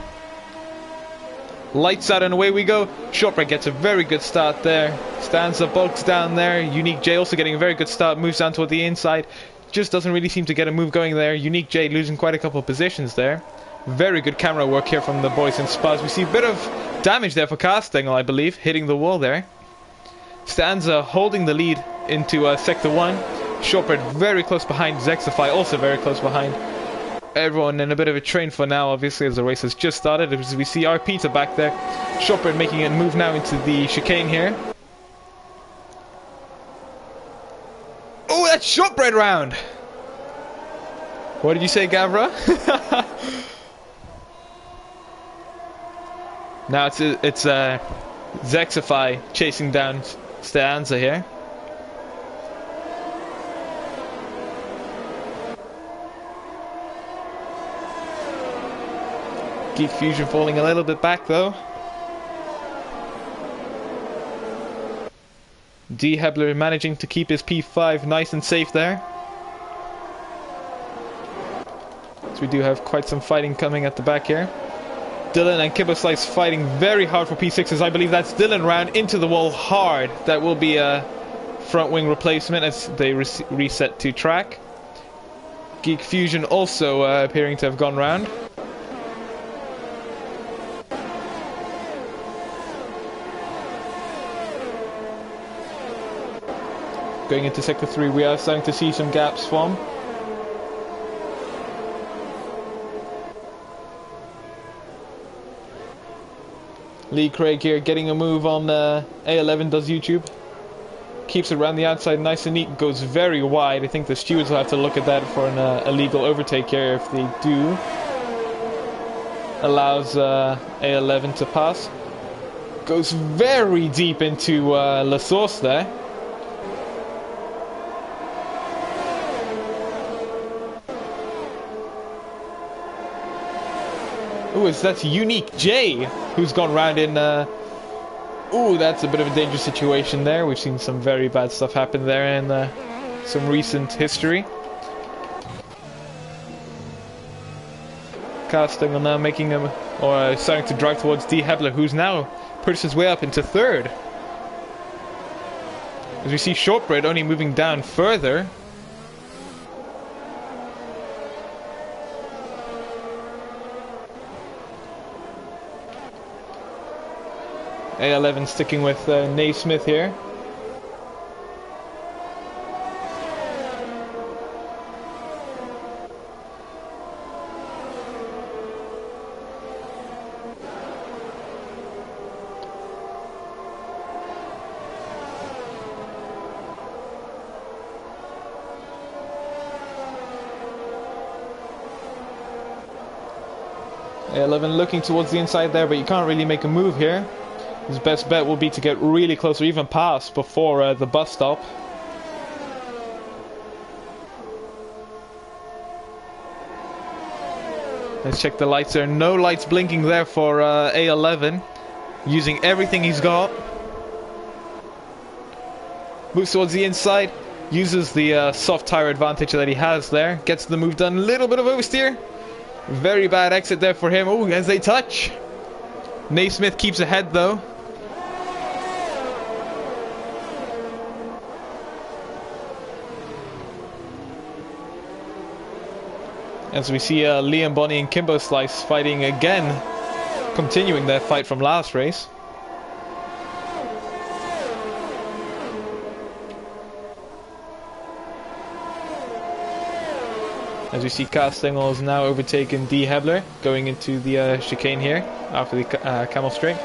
Lights out and away we go. Shortbread gets a very good start there. Stanza bogs down there. Unique J also getting a very good start. Moves down toward the inside. Just doesn't really seem to get a move going there. Unique J losing quite a couple of positions there. Very good camera work here from the boys in Spas. We see a bit of damage there for Castingle, I believe, hitting the wall there. Stanza holding the lead into Sector 1. Shortbread very close behind. Zexify also very close behind. Everyone in a bit of a train for now, obviously, as the race has just started. As we see our Peter back there. Shortbread making a move now into the chicane here. Oh, that's Shortbread round! What did you say, Gavra? Now it's Zexify chasing down Stanza here. Geek Fusion falling a little bit back though. D Hebler managing to keep his P5 nice and safe there. So we do have quite some fighting coming at the back here. Dylan and Kibbo Slice fighting very hard for P6s. I believe that's Dylan round into the wall hard. That will be a front wing replacement as they reset to track. Geek Fusion also appearing to have gone round. Going into Sector 3, we are starting to see some gaps form. Lee Craig here getting a move on A11 does YouTube. Keeps it around the outside nice and neat, goes very wide. I think the stewards will have to look at that for an illegal overtake here if they do. Allows A11 to pass. Goes very deep into La Source there. Ooh, that's Unique J who's gone round in. Ooh, that's a bit of a dangerous situation there. We've seen some very bad stuff happen there in some recent history. Castingle now making him, or starting to drive towards D Hebler, who's now pushed his way up into 3rd. As we see Shortbread only moving down further. A11 sticking with Naismith here. A11 looking towards the inside there, but you can't really make a move here. His best bet will be to get really close or even past before the bus stop. Let's check the lights there. No lights blinking there for A11. Using everything he's got. Moves towards the inside. Uses the soft tire advantage that he has there. Gets the move done. Little bit of oversteer. Very bad exit there for him. Oh, as they touch. Naismith keeps ahead though. As we see Liam, Bonnie and Kimbo Slice fighting again. Continuing their fight from last race. As we see Castengel has now overtaken D. Hebler going into the chicane here after the camel straight.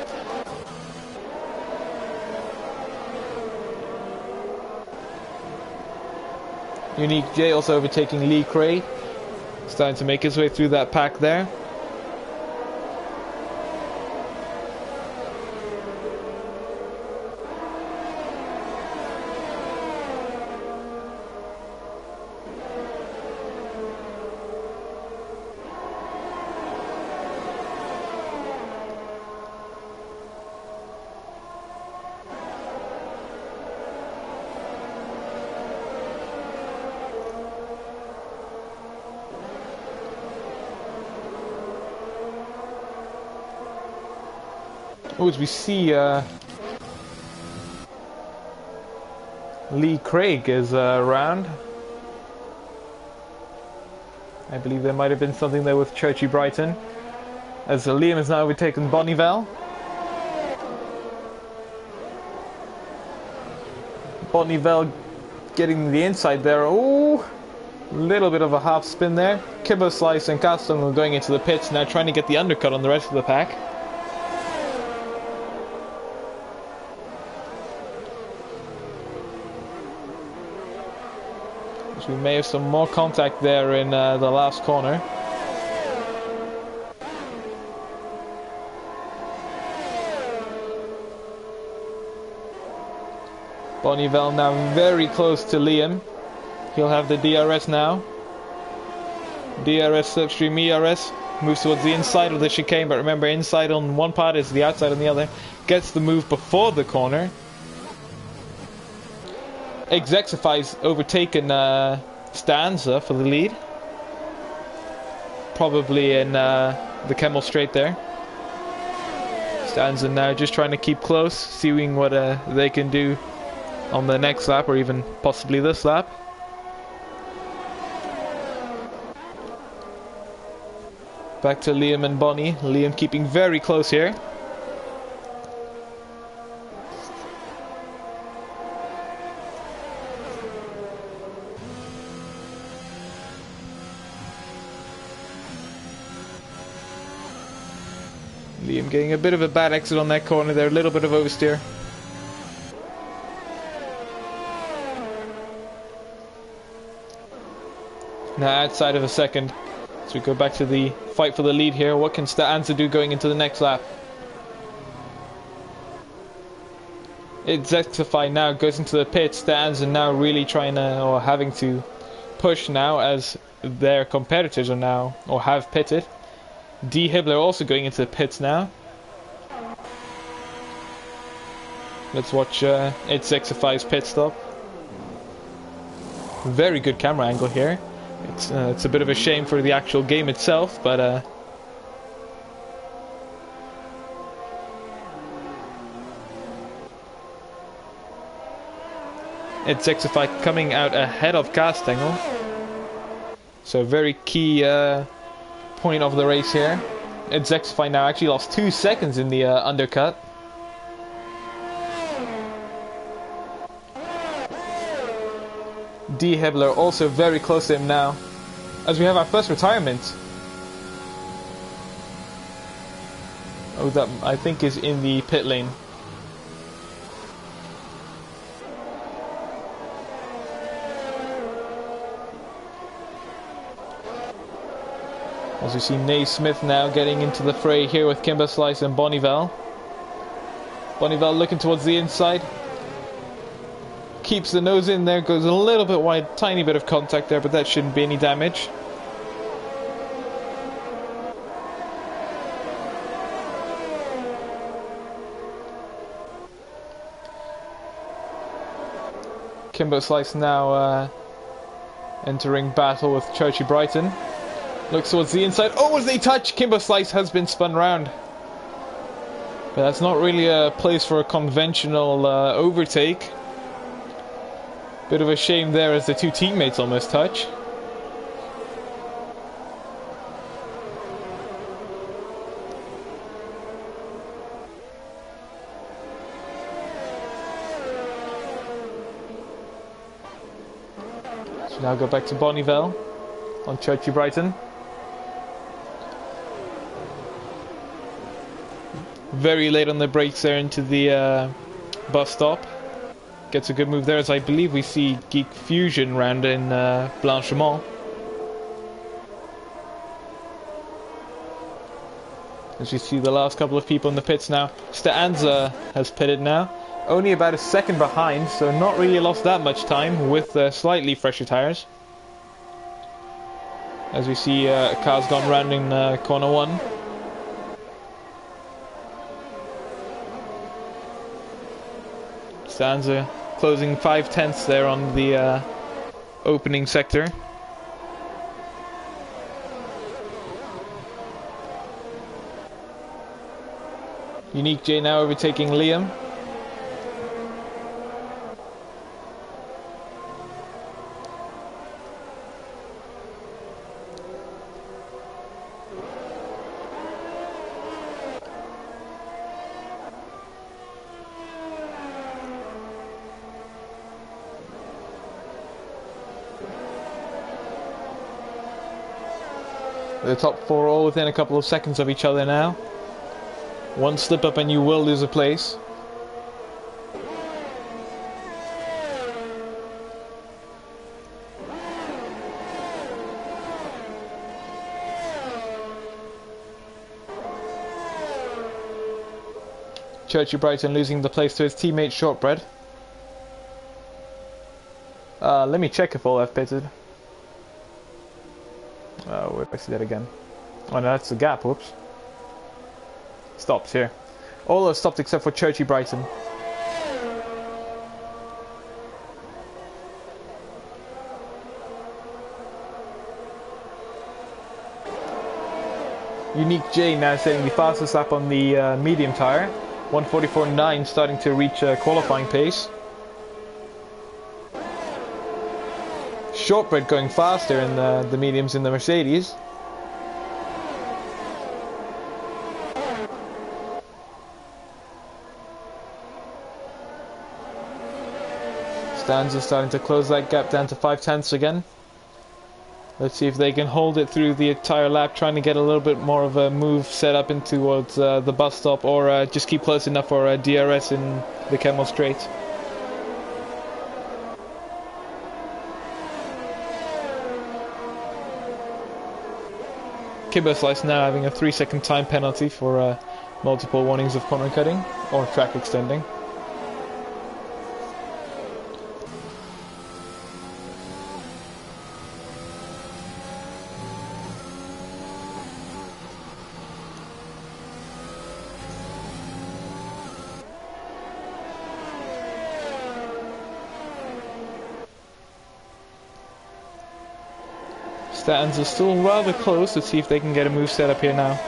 Unique J also overtaking Lee Cray. Starting to make his way through that pack there. Oh, as we see Lee Craig is around. I believe there might have been something there with Churchy Brighton. As Liam has now overtaken Bonnievale. Bonnievale getting the inside there. Oh, little bit of a half spin there. Kimbo Slice and Caston going into the pits now, trying to get the undercut on the rest of the pack. We may have some more contact there in the last corner. Bonnievale now very close to Liam. He'll have the DRS now. DRS, slipstream ERS. Moves towards the inside of the chicane, but remember, inside on one part is the outside on the other. Gets the move before the corner. Exexify's overtaken Stanza for the lead. Probably in the Camel Straight there. Stanza now just trying to keep close, seeing what they can do on the next lap or even possibly this lap. Back to Liam and Bonnie. Liam keeping very close here. Liam getting a bit of a bad exit on that corner there, a little bit of oversteer. Now outside of a second. So we go back to the fight for the lead here. What can Stanza do going into the next lap? Exexify now goes into the pit. Stanza now really trying to, or having to push now as their competitors are now, or have pitted. D. Hibbler also going into the pits now. Let's watch Exexify's pit stop. Very good camera angle here. It's a bit of a shame for the actual game itself, but Exexify coming out ahead of Castengel. So very key point of the race here. Exexify now actually lost 2 seconds in the undercut. D. Hebler also very close to him now, as we have our first retirement. Oh, that I think is in the pit lane. As we see Naismith now getting into the fray here with Kimber Slice and Bonnival. Bonnival looking towards the inside. Keeps the nose in there, goes a little bit wide, tiny bit of contact there, but that shouldn't be any damage. Kimber Slice now entering battle with Churchy Brighton. Looks towards the inside. Oh, as they touch, Kimber Slice has been spun round. But that's not really a place for a conventional overtake. Bit of a shame there as the two teammates almost touch. So now go back to Bonnival on Churchy Brighton. Very late on the brakes there into the bus stop. Gets a good move there, as I believe we see Geek Fusion round in Blanchemont. As you see the last couple of people in the pits now. Steanza has pitted now. Only about a second behind, so not really lost that much time with slightly fresher tyres. As we see a car's gone round in corner 1. Stanza closing 5/10 there on the opening sector. Unique J now overtaking Liam. The top 4 all within a couple of seconds of each other now. One slip up and you will lose a place. Churchy Brighton losing the place to his teammate Shortbread. Let me check if all have pitted. Oh, wait, I see that again. Oh no, that's the gap, whoops. Stopped here. All have stopped except for Churchy Brighton. Unique J now setting the fastest lap on the medium tyre. 1:44.9 starting to reach qualifying pace. Shortbread going faster in the mediums in the Mercedes. Stanza starting to close that gap down to 5/10 again. Let's see if they can hold it through the entire lap, trying to get a little bit more of a move set up in towards the bus stop, or just keep close enough for DRS in the Kemmel Straight. Kimber Slice now having a 3-second time penalty for multiple warnings of corner cutting or track extending. Statins are still rather close. Let's see if they can get a move set up here now.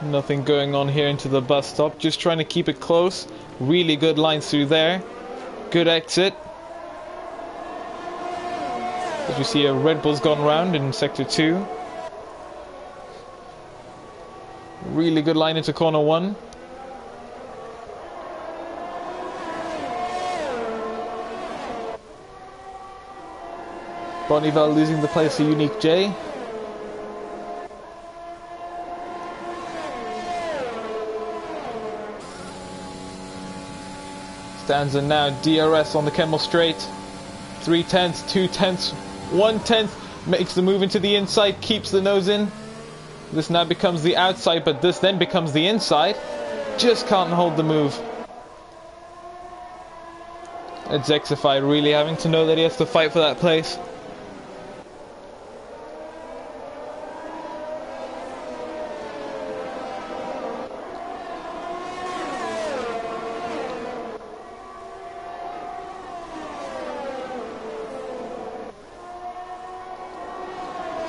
Nothing going on here into the bus stop. Just trying to keep it close. Really good lines through there. Good exit. As we see, a Red Bull's gone round in sector 2. Really good line into corner 1. Bonnival losing the place to Unique J. Stanza now, DRS on the Kemmel straight. 3/10, 2/10, 1/10. Makes the move into the inside, keeps the nose in. This now becomes the outside, but this then becomes the inside. Just can't hold the move. It's Xify really having to know that he has to fight for that place.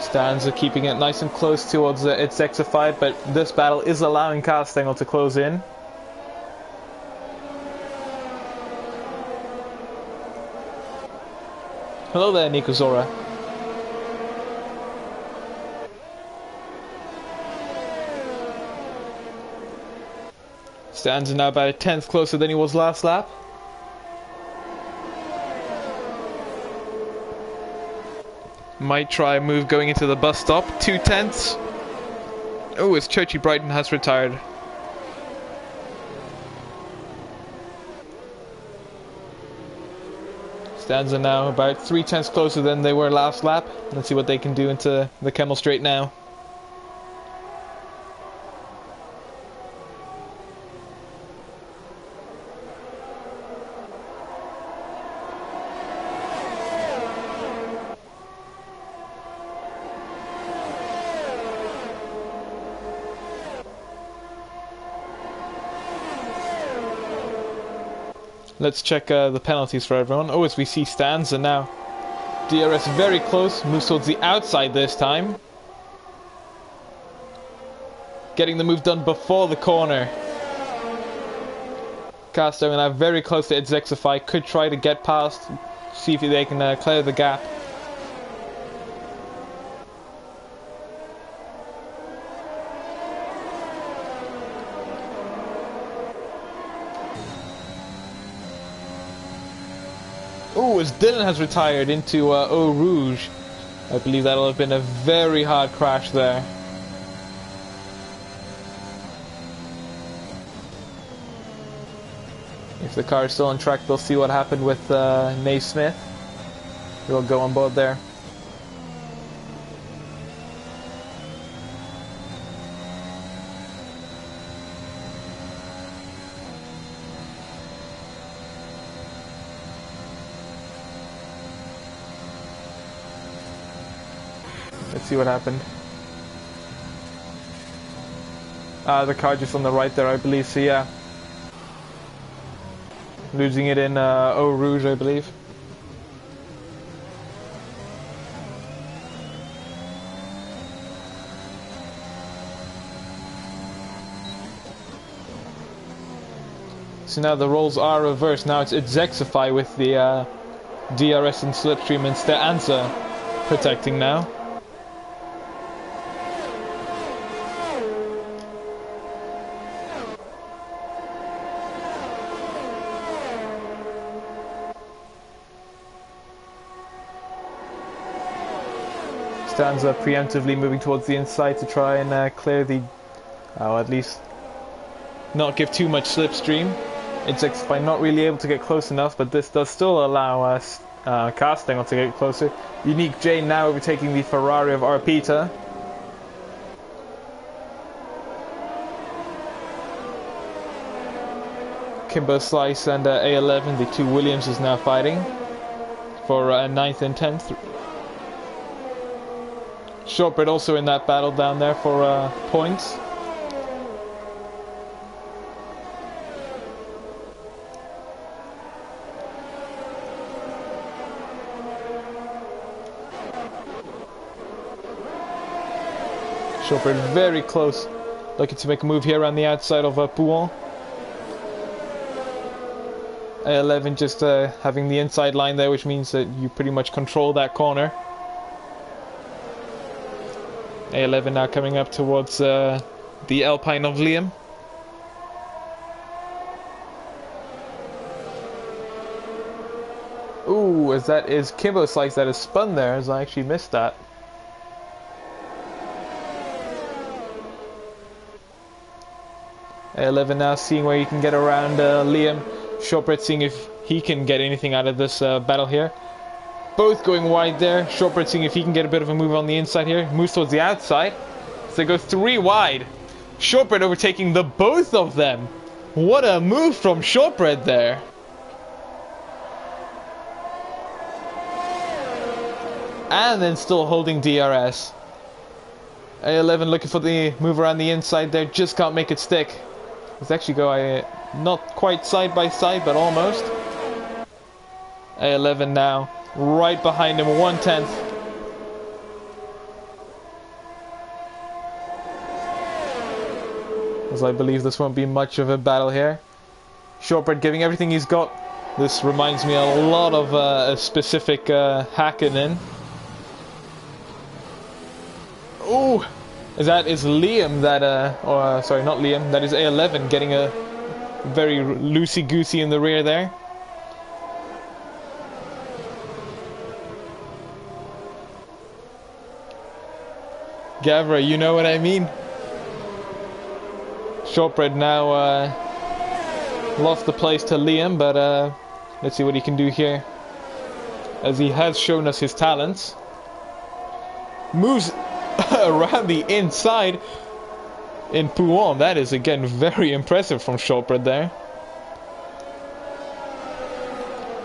Stanza keeping it nice and close towards its Xify, but this battle is allowing Castengel to close in. Hello there, Nikozora. Stanza now about a tenth closer than he was last lap. Might try a move going into the bus stop. 2/10. Oh, as Churchy Brighton has retired. Stanza now about 3/10 closer than they were last lap. Let's see what they can do into the Kemmel straight now. Let's check the penalties for everyone. Oh, as we see Stanza now. DRS very close, moves towards the outside this time. Getting the move done before the corner. Castengel now very close to its Xify, could try to get past, see if they can clear the gap. Oh, as Dylan has retired into Eau Rouge. I believe that'll have been a very hard crash there. If the car is still on track, they'll see what happened with Naismith. He'll go on board there. Let's see what happened. The car just on the right there, I believe, so yeah. Losing it in Eau Rouge, I believe. So now the roles are reversed. Now it's Xify with the DRS and slipstream, and Stanza protecting now. Stanza preemptively moving towards the inside to try and clear the, at least not give too much slipstream. It's Xify not really able to get close enough, but this does still allow us Castengel to get closer. Unique J now overtaking the Ferrari of Arpita. Kimbo Slice and A11, the two Williamses now fighting for 9th and 10th. Shortbread also in that battle down there for points. Shortbread very close, looking to make a move here around the outside of Pouon. A11 just having the inside line there, which means that you pretty much control that corner. A11 now coming up towards the Alpine of Liam. Ooh, as that is Kimbo Slice that is spun there, as I actually missed that. A11 now seeing where you can get around Liam. Shortbread seeing if he can get anything out of this battle here. Both going wide there. Shortbread seeing if he can get a bit of a move on the inside here. Moves towards the outside. So they go 3 wide. Shortbread overtaking the both of them. What a move from Shortbread there. And then still holding DRS. A11 looking for the move around the inside there. Just can't make it stick. Let's actually go not quite side by side, but almost. A11 now. Right behind him, 1/10. As I believe this won't be much of a battle here. Shortbread giving everything he's got. This reminds me a lot of a specific Hakkinen. Ooh! That is Liam that, sorry, not Liam, that is A11 getting a very loosey-goosey in the rear there. Gavra, you know what I mean? Shortbread now lost the place to Liam, but let's see what he can do here. As he has shown us his talents. Moves around the inside in Pouon. That is again very impressive from Shortbread there.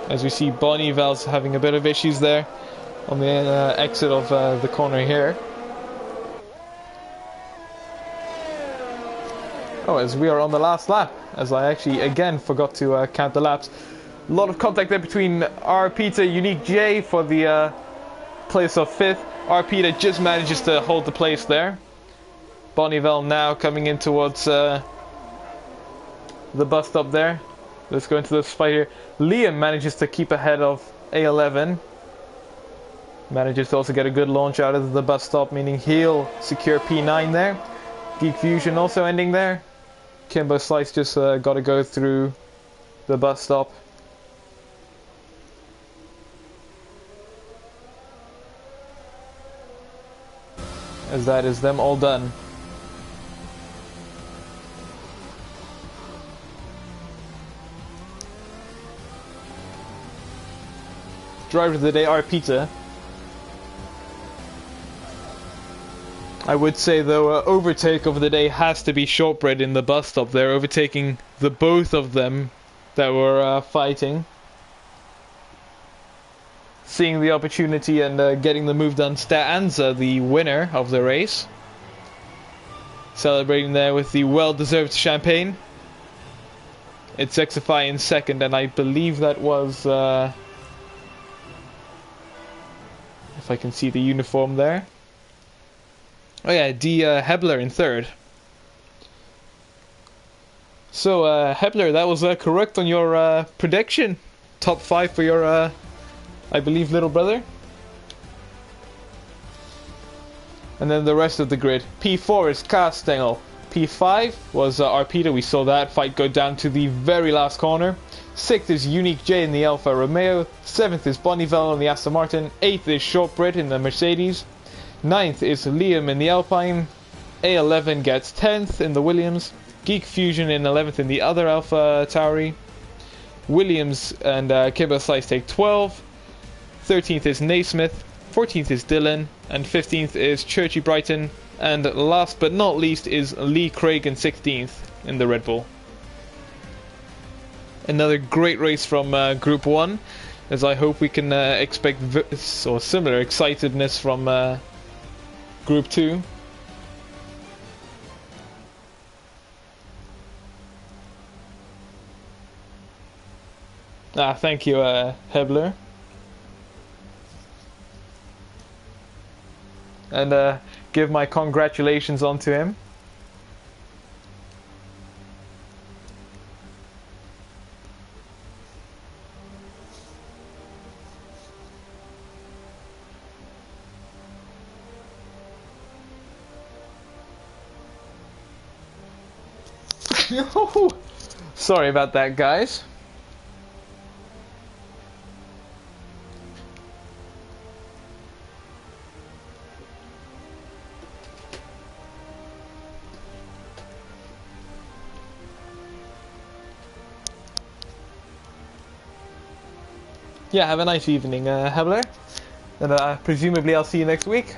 As we see Bonneville's having a bit of issues there on the exit of the corner here. Oh, as we are on the last lap, as I actually again forgot to count the laps. A lot of contact there between R. Peter, Unique J for the place of 5th. R. Peter just manages to hold the place there. Bonneville now coming in towards the bus stop there. Let's go into this fight here. Liam manages to keep ahead of A11. Manages to also get a good launch out of the bus stop, meaning he'll secure P9 there. Geek Fusion also ending there. Kimbo Slice just got to go through the bus stop. As that is them all done. Driver of the day, R. Peter. I would say though, overtake of the day has to be Shortbread in the bus stop there, overtaking the both of them that were fighting. Seeing the opportunity and getting the move done. Stanza, the winner of the race. Celebrating there with the well-deserved champagne. It's Xify in second, and I believe that was... if I can see the uniform there. Oh yeah, D. Hebler in third. So, Hebler, that was correct on your prediction. Top 5 for your, I believe, little brother. And then the rest of the grid. P4 is Castengel. P5 was Arpita, we saw that fight go down to the very last corner. 6th is Unique J in the Alfa Romeo. 7th is Bonneville in the Aston Martin. 8th is Shortbread in the Mercedes. 9th is Liam in the Alpine. A11 gets 10th in the Williams. Geek Fusion in 11th in the other Alpha Tauri. Williams and Kimber Slice take 12. 13th is Naismith. 14th is Dylan. And 15th is Churchy Brighton. And last but not least is Lee Craig in 16th in the Red Bull. Another great race from Group 1. As I hope we can expect similar excitedness from Group 2. Thank you, Hebler. And give my congratulations on to him. Sorry about that, guys. Yeah, have a nice evening, Hebler. And presumably I'll see you next week.